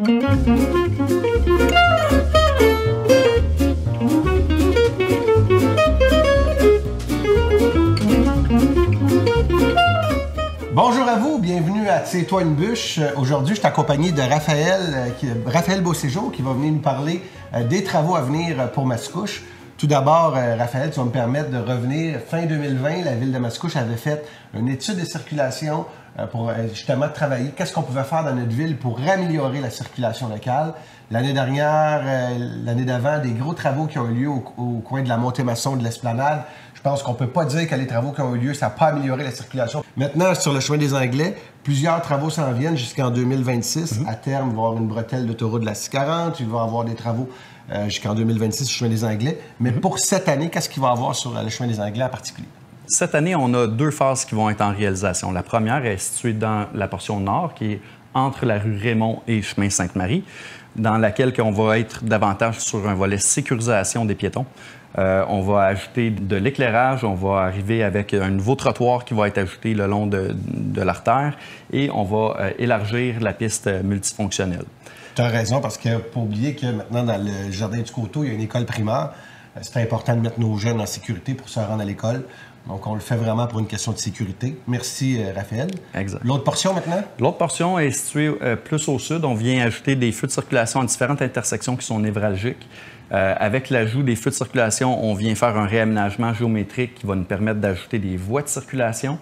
Bonjour à vous, bienvenue à Tire-toi une bûche. Aujourd'hui, je suis accompagné de Raphaël Beauséjour qui va venir nous parler des travaux à venir pour Mascouche. Tout d'abord, Raphaël, tu vas me permettre de revenir. Fin 2020, la ville de Mascouche avait fait une étude de circulation pour justement travailler. Qu'est-ce qu'on pouvait faire dans notre ville pour améliorer la circulation locale? L'année dernière, l'année d'avant, des gros travaux qui ont eu lieu au coin de la Montée-Masson de l'Esplanade. Je pense qu'on ne peut pas dire que les travaux qui ont eu lieu, ça n'a pas amélioré la circulation. Maintenant, sur le chemin des Anglais, plusieurs travaux s'en viennent jusqu'en 2026. À terme, il va y avoir une bretelle d'autoroute de la 640. Il va y avoir des travaux jusqu'en 2026 sur le chemin des Anglais. Mais pour cette année, qu'est-ce qu'il va y avoir sur le chemin des Anglais en particulier? Cette année, on a deux phases qui vont être en réalisation. La première est située dans la portion nord, qui est entre la rue Raymond et chemin Sainte-Marie, dans laquelle on va être davantage sur un volet sécurisation des piétons. On va ajouter de l'éclairage, on va arriver avec un nouveau trottoir qui va être ajouté le long de l'artère et on va élargir la piste multifonctionnelle. Tu as raison, parce qu'il ne faut pas oublier que maintenant, dans le jardin du Coteau, il y a une école primaire. C'est important de mettre nos jeunes en sécurité pour se rendre à l'école. Donc, on le fait vraiment pour une question de sécurité. Merci, Raphaël. Exact. L'autre portion maintenant? L'autre portion est située plus au sud. On vient ajouter des feux de circulation à différentes intersections qui sont névralgiques. Avec l'ajout des feux de circulation, on vient faire un réaménagement géométrique qui va nous permettre d'ajouter des voies de circulation.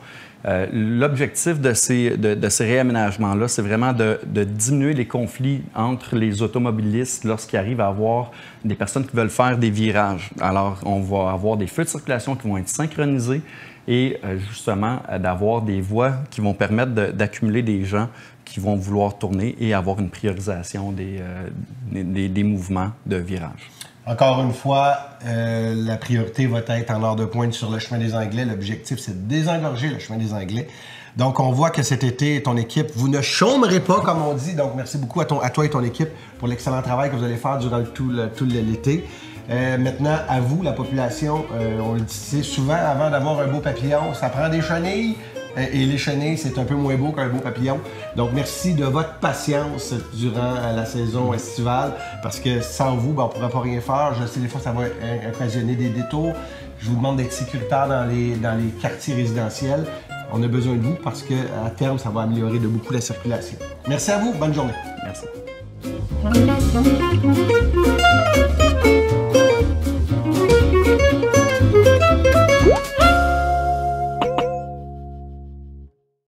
L'objectif de ces réaménagements-là, c'est vraiment de diminuer les conflits entre les automobilistes lorsqu'ils arrivent à avoir des personnes qui veulent faire des virages. Alors, on va avoir des feux de circulation qui vont être synchronisés et justement d'avoir des voies qui vont permettre d'accumuler des gens qui vont vouloir tourner et avoir une priorisation des mouvements de virage. Encore une fois, la priorité va être en heure de pointe sur le chemin des Anglais. L'objectif, c'est de désengorger le chemin des Anglais. Donc, on voit que cet été, ton équipe, vous ne chômerez pas, comme on dit. Donc, merci beaucoup à toi et ton équipe pour l'excellent travail que vous allez faire durant tout l'été. Maintenant, à vous, la population, on le dit souvent, avant d'avoir un beau papillon, ça prend des chenilles. Et les chenilles, c'est un peu moins beau qu'un beau papillon. Donc, merci de votre patience durant la saison estivale, parce que sans vous, on ne pourrait pas rien faire. Je sais, des fois, ça va occasionner des détours. Je vous demande d'être sécuritaire dans les quartiers résidentiels. On a besoin de vous parce qu'à terme, ça va améliorer de beaucoup la circulation. Merci à vous. Bonne journée. Merci.